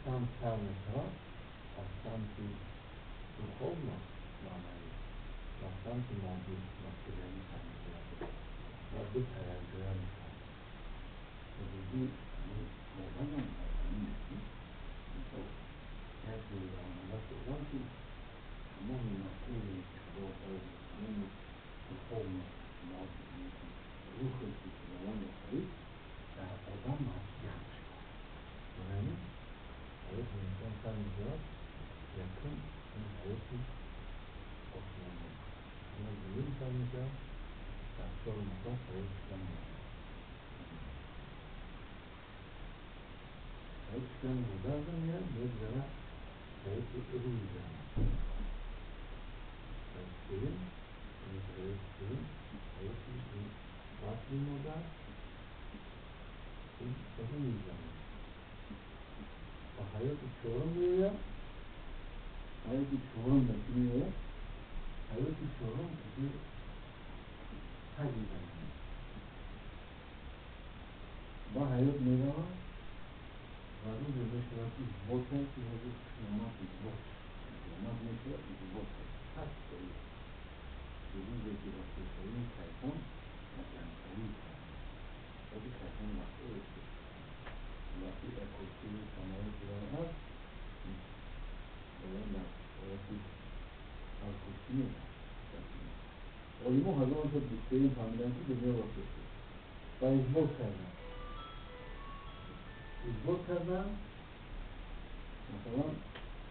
سمت ها از سمت دخول معنی و سمت مادی مستقیمی تنظیم و دو تیجه میشن وجودی موضوع هم کسی عملت وقتی تمام مسئول اشتباه تمام دخول مادی روح زمان خرید در آدم مجموع معنی حیات انسان سر میگرد یکم این حیاتی آسمانی اما زمین سر میگرد در چهار مقدار حیات سر میگرد حیات سر مدرد میگرد باید زنه حیات روی زنه حیات سرین حیات سرین حیات وقتی مدرد این روی زنه حیات چهارم میگه حیات چهارم میگه حیات چهارم که تجیبه با حیات میگه و روز بشورتی بوته که روز قیامت بوت قیامت میشه بوت هست کنید روزی که رفته شدیم شیطان مجنسایی ولی شیطان مسئول است وقتی اکوسی سمایی قرآن هست باید وقتی اکوسی علمو هزار تا بیشترین فهمیدن که دنیا رفته شد و اثبات کردن مثلا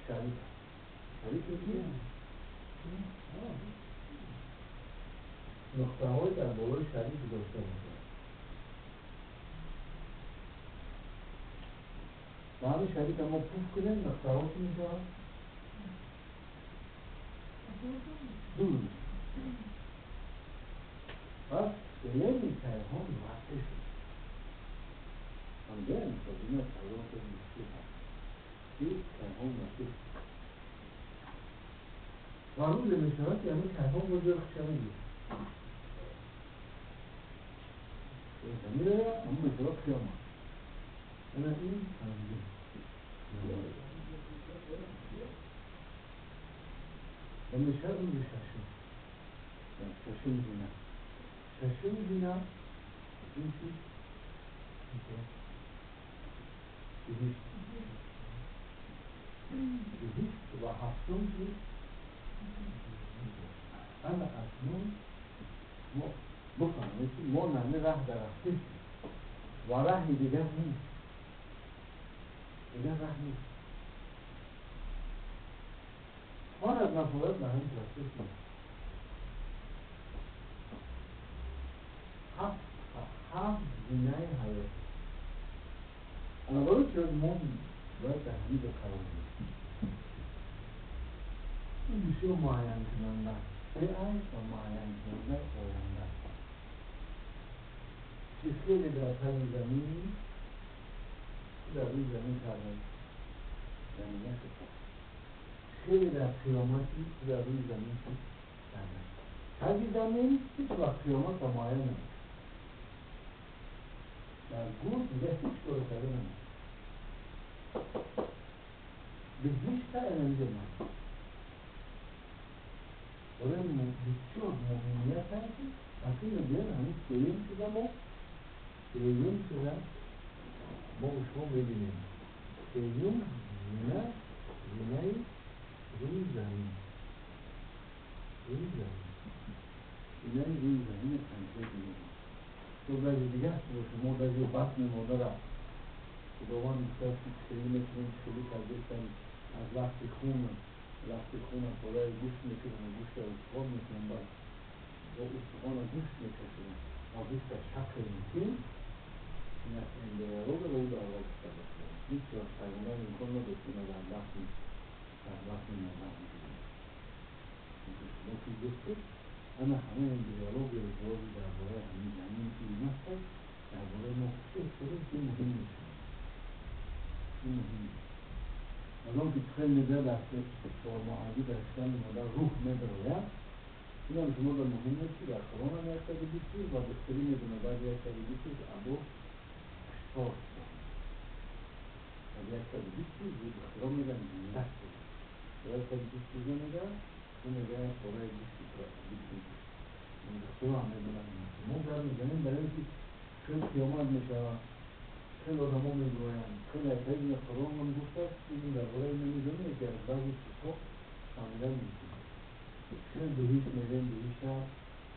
شریک که نقطه های در بالای شریک داشته باشد و همین شریک اما پوف کنیم نقطه ها چی میشه؟ دور پس علم کیهان وقتی شد همگه انتظارین از تورات بیشتی هست که کیهان وقتی شد و روز نشانت یعنی کیهان بزرگ شنگی زمینه اما مجرد قیامت انا این تنظیم و میشه روز ششم دینا این چی؟ بهشت و هفتم چی؟ انا اکنون بفهمید ما نمه ره درخته و ره دیگر نیست دیگر ره نیست آن از نفورت به هم درسته شد هفت زینه حیات انا باید شد ما باید در همین قرار دید این بسیار معین کننده سه عیش و معین کننده آینده چیز خیلی در تن زمین در روی زمین کردن یعنی نشد خیلی در قیامتی در روی زمین کردن تجی زمین هیچ وقت قیامت و معین نمید در گور دیگه هیچ کار کرده نمید به هیچ تا نمیده من برای بسیار مهمیت هست اصلا بیان همین سرین شده ما به شما ببینیم سرین زینه روی زمین زینه روی زمین پنجه دیگه تو بعضی دیگه هست با شما بعضی بطن مادر خداوند مختار چطوری میکنیم چطوری تردیستن از لحظه خون پاره گوشت میکنن و گوشت استخوان میکنن با استخوان گوشت میکشن و گوشت شکل میکنیم این دیالوگ رو در آغاز کرده کنیم هیچ وقت پیغمبر امکان نداشتیم در لحظه مادر میکنیم شما که گفتید اما همه این دیالوگ و جوابی درباره همین زمین که این هست درباره ما خیلی مهم میشه این مهم میشه از اون که خیلی میده در فرماعی در اسلام مادر روح میدروید این هم شما در مهم نیستی در قرآن هم یک سالی بیستی و بستری میدونه بعد یک سالی بیستی ابو اشتار بعد یک سالی بیستی زود اخترام میدن ملت بگن یک سالی بیستی زن میگه اون میگه برای بیستی بیستی اون اخترام میدونن ما در میزنیم برای اینکه خیلی قیامت میشه خیلی آدم ها میگوین خیلی اکایی این قرآن هم گفته این در برای نمیدونه که از بعضی چیزها کاملا میکنه خیلی بهیش میرین بهیش هم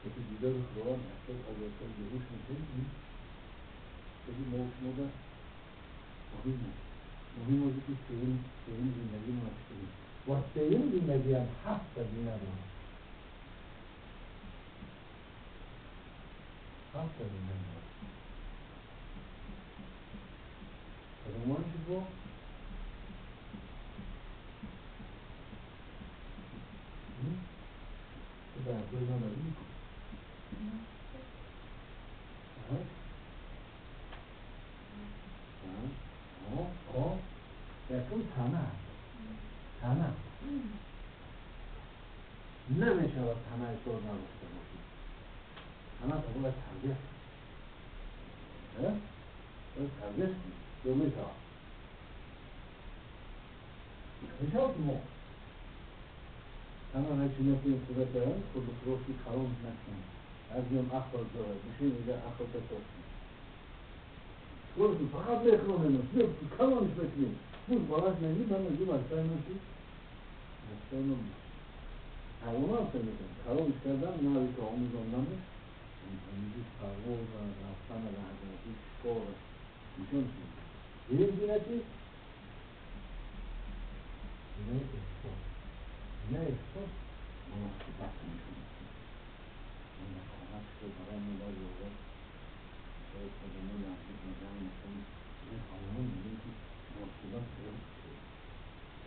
که دیدار خداوند اکتر حضرتای بهیش میکنیم خیلی ما شما در مهم از که سهیم زندگی ما اشتریم و سهیم زندگی هم هفت زندگی هم هفت زندگی هم Roman число. Да, какой номер? якщо тана نمیشود تنه دار نداشته باشید تنه تو باید تربیت باید تربیت کنید یا میشود میشود ما تنه هرچی نکنید صورت دارن خود خراشی خرام نکنید از یون اخبار دارد بشین اینجا اخبار بسازید خودتون فقط بخونید کلانش بکنید بود بالاش نگید من نگید اصلا نشید اصلا نمید حیوانات میکنم کلانش کردن نوی که آموزان نمید اینجی پرواز رفتن رهگردی شکار میشون شد دیگه زینتی نه احساس مناسبت میشون من نخواهد شد برای مباید آقای شاید خودمون نزدیک نگرم میکنم این حیوان میگیم که مناسبت شد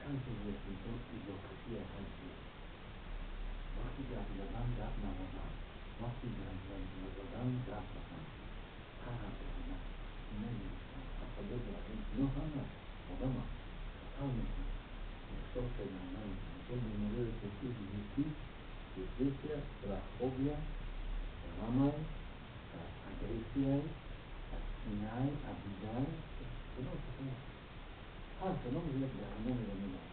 چند چیز میشون اضافتی احال شد وقتی گفت زدن گفت نزدن وقتی نزدن گفت زدن قهر کردن نمیشتن حتی بگرد نه هم نه آدم هم خطر میکنه احساس کردن نمیکنه چون بیماری سکتی زیستی دیپریسیا تراخوبیا غمای اگریسیای سینای ابیدای هر کدام یک درمان رو میدن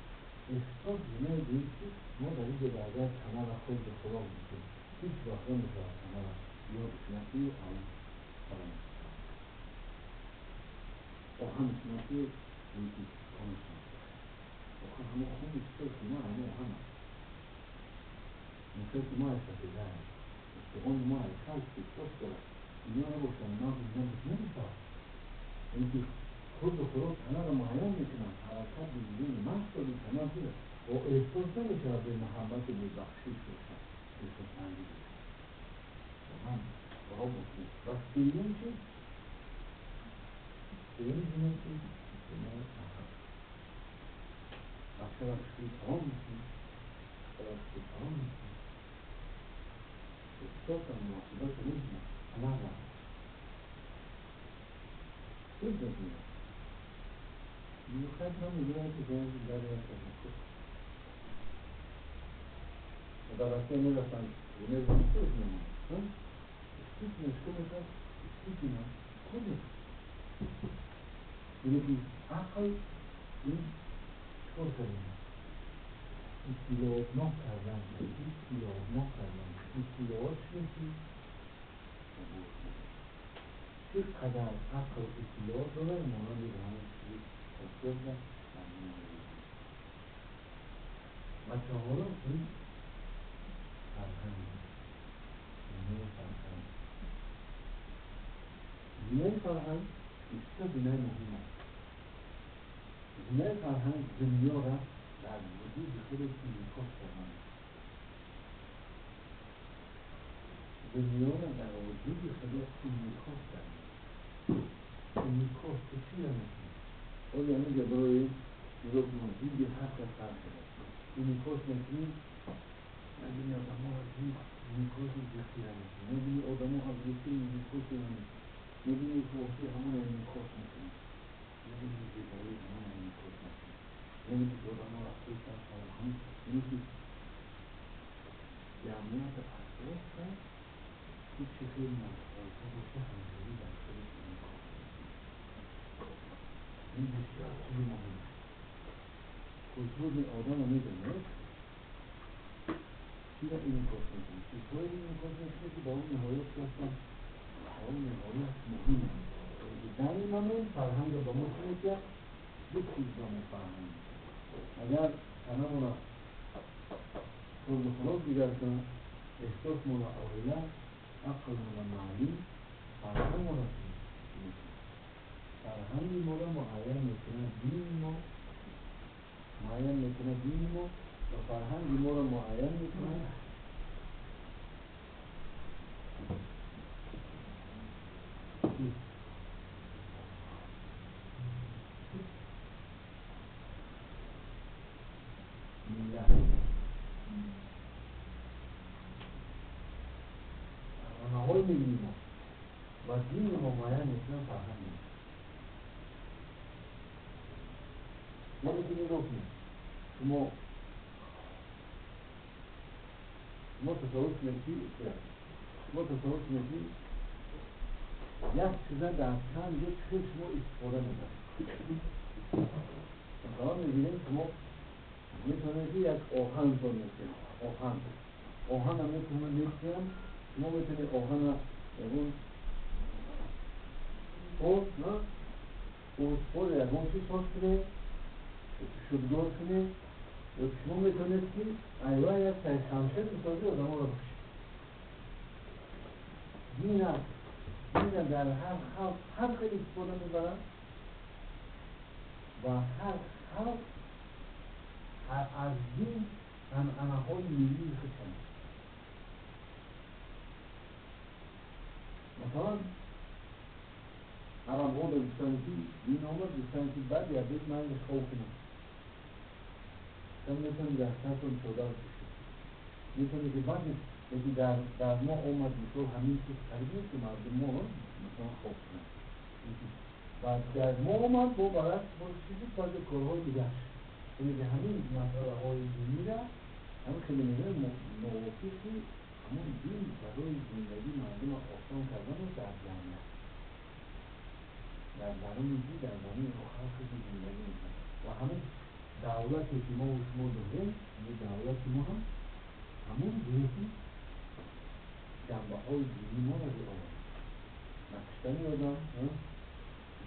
احساس زنه دید که ما در این درجه تنه را خود به خدا میکنیم هیچ وقت نمیشه تنه را یادش نکی آن فراموش و همش نکی یکی کنش نکی و همه خونی سرخ ما همه مثل ما استفاده استقام ما کلک احساس داره اینا نباشن نمیشه اینکه خود به خدا تنه را معین میکنن حرکت بدون مقصد تنه بوده و احساس نمیشه به محبت و به بخشش باشن احساس نمی باشن من برای بکنید و سیون چی؟ سیون زمین چی؟ زمین احب بخشی را بشکل تمام میکنید بخشی تمام میکنید احساس هم محبت نمیکنید تنه را خود بکنید میخواید هم میگوید که باید در یک تفکر و در راسته میرسن زمین استیک نمون استیک نشکو میکن استیک نمون خود میکن اینه که عقل این چطور کردن اطلاعات نکردن اطلاعات چیه که عبور کنه چقدر عقل اطلاعات داره مانند رهانه چیزی تفکر بچه ها رو این فرهنگ زینه فرهنگ بیشتر زینه مهم است زینه فرهنگ دنیا را در وجود خودش انعکاس کردن دنیا را در وجود خودش انعکاس کردن انعکاس که چی را میکنه باید یعنی جبرایی میگفت موجودی هر کس فرق شده انعکاس میکنیم نبینی آدم ها از این انعکاس زیستی را میکنیم نبینی آدم ها از زیستی انعکاس را میکنیم نبینی خواستی همون انعکاس میکنیم نبینی زیبایی همون انعکاس میکنیم و اینی که جوان رفته در فرهنگ اینی که جمعیت اطراف را هیچ خیلی متفاوته باشه همجوری در خودش این کار این بسیار چیزی مهم است کلتور آدم رو میدونه چی را این کار میکنه چطور این کار میکنه که با اون نهایت گفتم با اون نهایت مهم است در این moment فرهنگ رو با ما کنه که دو چیز با ما فرهنگ اگر تنها را خود خلاص دیگر کنه احساس مولا اولا عقل مولا معلی فرهنگ مولا فرهنگ مولا معین میکنه دین ما معین میکنه دین ما و فرهنگ مولا معین میکنه راهنمای می‌بینیم و دین ما معین میکنه فرهنگ ما میتونیم گفتیم شما تصور کنید یک چیز در چند یک چیز شما استفاده میکنید مثلا میگیریم شما میتونید یک آهن رو میکنید آهن هم میتونید شما میتونید آهن اون خود یکون چیز ساز کنید شدگاه کنید و شما میتونید که ایوه یک سایت شمشد میتونید آدم ها رو بکشید دین در هر خیلی استفاده میبرن و هر خلق از دین های ملی خشن مثلا عرب ها دوستانی که دین آمد دوستانی که بعد یا بیت من خوف کنم شما میتونید در سرتون چودار کشید میتونید که بعد یکی در ما آمد مثل همین چیز قریبی که مردم ما مثلا خوف کنم و در ما آمد با برعکس با چیزی کرده کارهای دیگر اینه که همین مسئله های دینی را همین خیلی میگه موافقی همون دین برای زندگی مردم آسان کردن و در جمعیت در درون دین در درون خلقی که زندگی میکنه و همون دولتی که ما و شما داریم یه دولتی ما هم همون دینی جنبه های دینی ما را رعایت نکشتنی آدم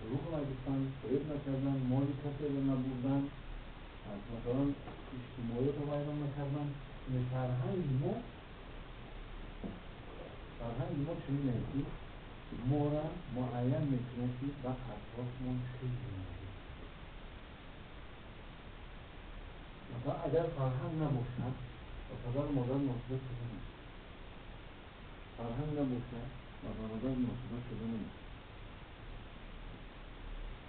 دروغ نگفتن فریب نکردن مالی کسی را نبردن مثلا اجتماعیت رو ویران نکردن این فرهنگ ما چنین نیستی ما را معین میکنه که با اطرافمون خیلی زندگی مثلا اگر فرهنگ نباشد و پدر مادر مناسبت شده نیست فرهنگ نباشد و برادر مناسبت شده نیست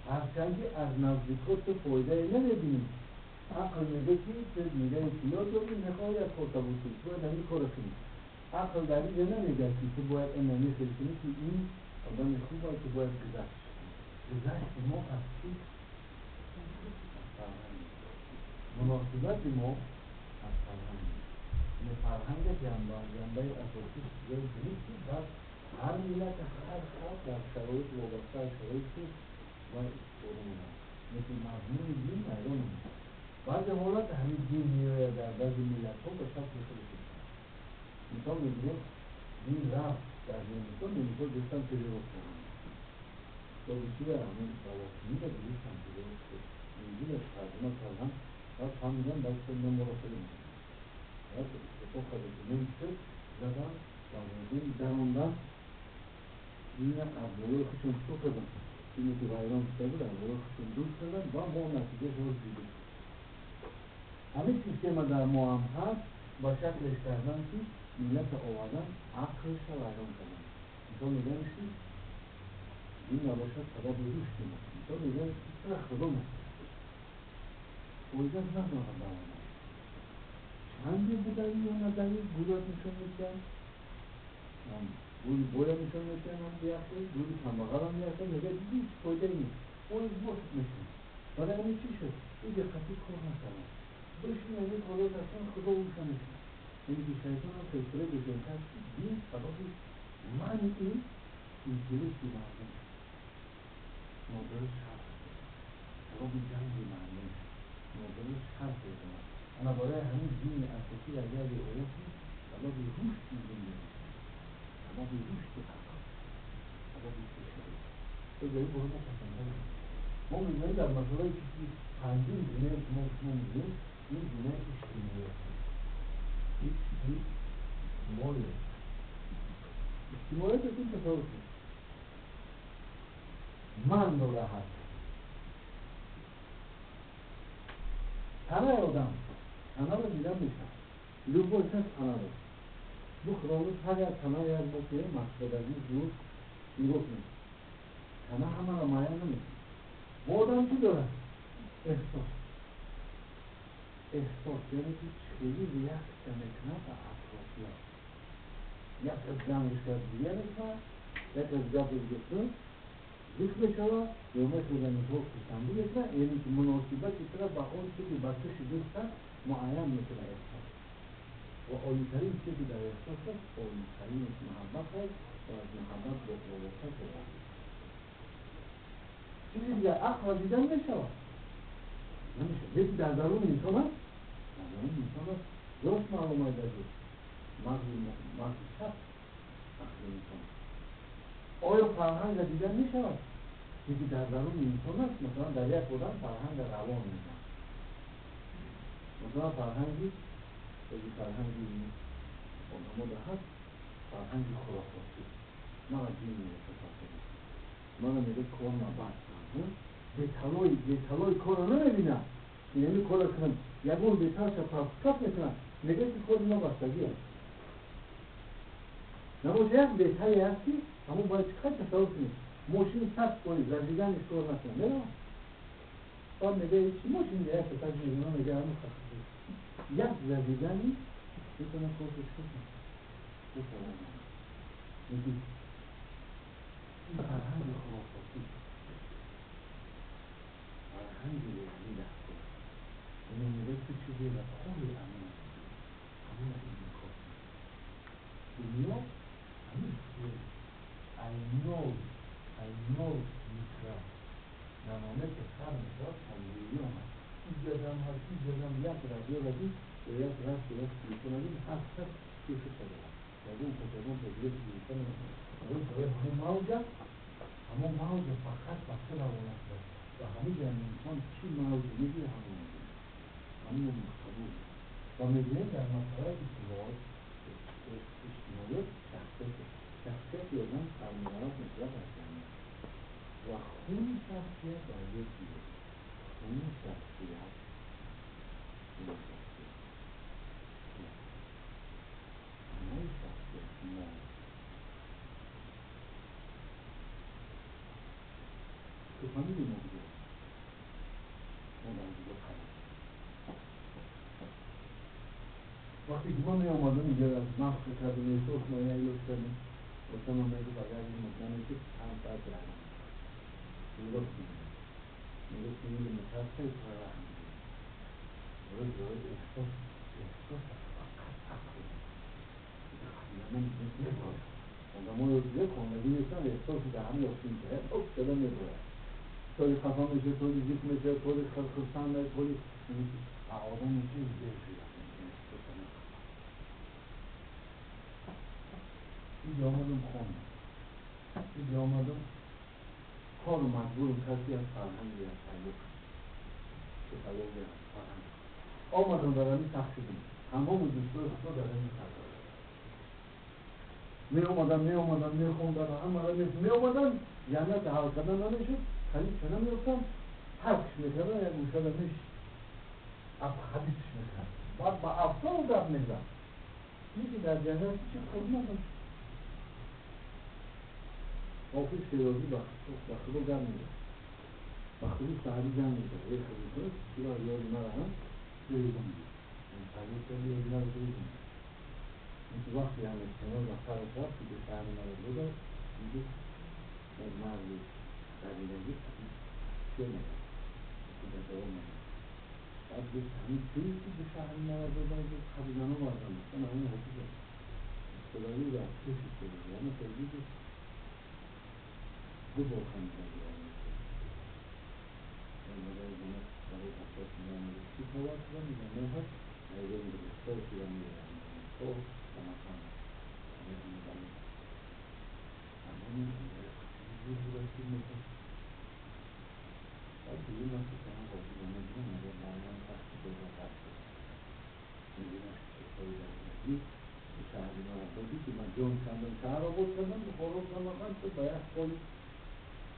هرچندی از نزدیکات تو فایده نمیبینیم عقل میگه که میگه که یا تو این نخواهی خورده بودی باید همین کار کنی عقل در اینجا نمیگه که تو باید این نمیخوری کنی که این آدم خوب باید که باید گذشت ما از چی؟ فرهنگ مناسبت ما از فرهنگ این فرهنگ جنبه اساسی جای دنیست در هر ملت هر خلق در شرایط وابسته شرایط باید استفاده میدن مثل مضمون دین ایران میشه بعض حالات همین دین میآید در بعضی ملت ها به شکل خودش مثال میگیریم دین رفت در نمیتون دوستان تجربه کنند تا بچی در همین بواکنی را دوستان تجربه کنند اینجور از ترجمه کردن بعد فهمیدن باید که نماراسله میکنن بعد اتفاق خواهده نمیشد زدن فرمودین دراندن این از بالای خودشون شو کردن اینی که ویران شده بود از بالای خودشون دور کردن و ما نتیجه شما دیدیم همین سیستم در ما هم هست با شکلش کردن که ملت آوردن عقلش را ویران کردن مثال میگن که این نباشد سبب رشد ما مثال میگن که چرا خدا مستشد فایده ندارد در آنها چندی بودن یا ندهی گویات نشون میکن گوی باید نشون میکن هم بیاخته گوی کمبغل هم بیاخته میگه هیچ فایده نیست باید باشد میشون برای همین چی شد؟ این دقتی کار روشنش یعنی که شیطان هم فیصله بزنتر دین سبب منعی اینتلیکتی مردم نادرست حرف سبب جنگ مردم نادرست حرف بزنن انا برای همین دین اساسی اگر رعایت کنید سبب رشد زندگی سبب رشد اقل سبب فشاری تو داری برو ما پسنده ما میگوییم در مسئله چیزی پنجین گونه شما میگوییم این گونه اجتماعیت اجتماعیت از این تصور کنید من رو راحت تنه آدم تنه رو دیدن میشن لوبو کس تنه رو بخراموش اگر تنه یک بکنه مقصد از این زور نگاه کنید تنه همه رو مایه نمیشه با آدم چی دارد؟ احساس احساس یعنی که چیزی ریاکشن میکنه به اطرافیان یک از جمعش کرد دیگر میکنه یک از گفت گفتن ذکر بشوه یا مثل زمینطور کشنده بکنه یعنی که مناسبت کنه با اون چیزی بچه شدیسته معین میکنه احساس و آیترین چیزی در احساس است آیترین محبت است و از محبت با وابسته شده چیزی دیگر عقل دیدن نشوه نمیشه یکی در درون انسان است در درون انسان است درست معلوم های در جور مغز چپ عقل انسان آیا فرهنگ دیدن میشود یکی در درون انسان است مثلا در یک بودن فرهنگ روان میدن مثلا فرهنگی یکی فرهنگی آدم در هست فرهنگی خرافاتی من از این میرسه فرهنگی من میگه کار نبست بیتالای کار رو نمیبینم یعنی کار کنم یکون بیتال شد کف میکنم میگه که کار نبستگی هست نباشه یک بیتایی هستی همون باید چقدر تصور کنید ماشین سست کنید زرزیدنش کار نکنم نمیدونم باید میگه چی ماشین دیگه هست تک میگه میگه همون خواهد یک زرزیدنی میتونه کار کنم میگه این فرهنگ خرافاتی فرهنگ روحانی دست اینو میگه که چیزی را خوبی امون همون این کار دنیا همین سوی I know میترم نمانه که سر میداد تنبیلیون هست این جدم هست این جدم یک رادیو رادی و یک رفت و یک میکنه هر سر کیفه شده یادون کتابون تجلیل میکنه اون باید همون موجه فقط بسته روانه شد و همون جمعی انسان چی موجه میگه همون مختبور و میگه در مسئله اجتماعیت شخصیت یادم فرمانات مطلق هستند و خون شخصیت در یک دیگه خون شخصیت همه شخصیت ما تو فهمیدی موضوع ما در دیگه خرید وقتی که ما می آمدم اینجا از مخص کردم احساس ما یه ایلوز کردیم واسه ما میگه بگر این مطمئنه که هم ساعت رحم میگفت میگه مترسه رحم روز احساس فقط عقل یعنی میباید آدم ها یه خواندگی نیستن احساسی در همه یافتیم که احساس شده میباید طوری خفا میشه طوری زیق میشه طوری خرسنده طوری آدم این چیز بیشی اینجا آمدم خواندم اینجا آمدم کار و مجبورم کسی از فرهنگی از تعلیق که تعلیقی از فرهنگ آمدم در این تخصیدیم همه و دوستای خدا در این تخصیدیم می اومدم می خوندم همه را می اومدم جنت حال کردن نمیشد خرید چنه می افتم حرکش میکنه یک گوشه میش حدیثش میکنه بعد با افتا و در میزن میگه در جنت چه خود نداشت حافظ شیرازی بخدا گرم میده بخدا سهری گرم میده یک خیلی کنه چرا یادی نرهم بریدم میده این تعلیق کردی یادی نرهم بریدم میده این که وقتی هم استنال بخار شد که به شهر مرد بوده میگه یک مردی قبیلگی چه میگه که در دوام میگه بعد به همین چیزی که به شهر نوار دادن که خبیزانه واردن بستن همین حافظه خدایی و کشی شده یعنی تجدید دو بار خمیزان دارم این برای بنا برای اساس میانه چی توار شدن میگن نه هست ایده میگه بستای شدن میگن تو سمکان همین برای همین روز برسی میگن دیگه نفت کنم بازی نمیدونم مگر برنامه وقتی بازا قصد میدونم شکایی درگردی به شهری من بازی که من جون کندم شهر را بود کردم به خورو کنم تو باید خواهی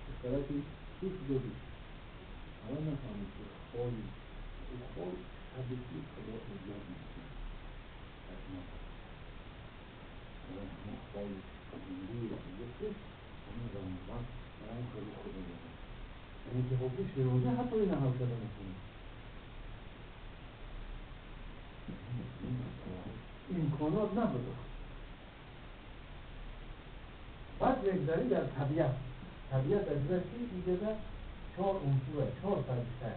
به طرفی سوش دادی اما نفهمید که خواهی او خواهی شبکی خدا ایجاد میکنه از ما همه خواهی قدیمی و ایجاد همه رمضان برای خیلی خدا دارم یعنی که حقوق شیروزه حتی این حال کده میکنه امکانات نبوده بعد یکذاری در طبیعت از رسی میگه در 4 عنصره 4 سرشته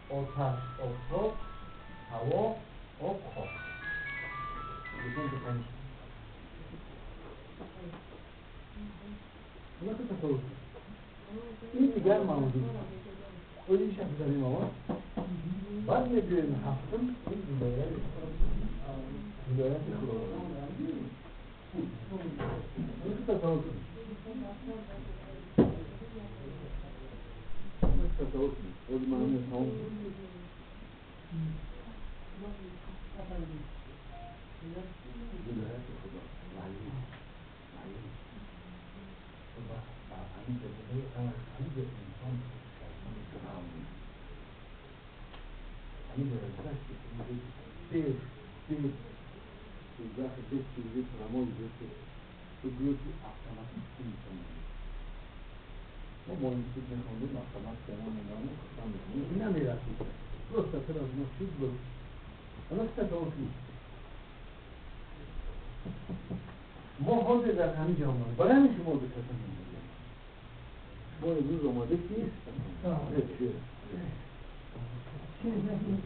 آتش، آفتاب، هوا، آب، خاک بکن که 5 اونا که تصور کنه این دیگر موضوع این شخص داریم آقا بعد میگویم هفتم این ولایت خداوند این که تصور کنید تصور کنید خود معنی تمام ولایت خداوند همین جبهه خوب انسان شیطان گرام همین جبهه که سیر دوزخ بیت چیزی فرمای بیت تو بیوتی اتوماتیک انسان ما این چیز نخوندیم اتومات کنم میدانه خودم میکنیم این نمیرسید درست تر از ما چیز بود اما ستاور کنید ما حاضر در همین جامعه برای همین شما به کسان میگیم ما امروز آماده کیست؟ چیز نکنید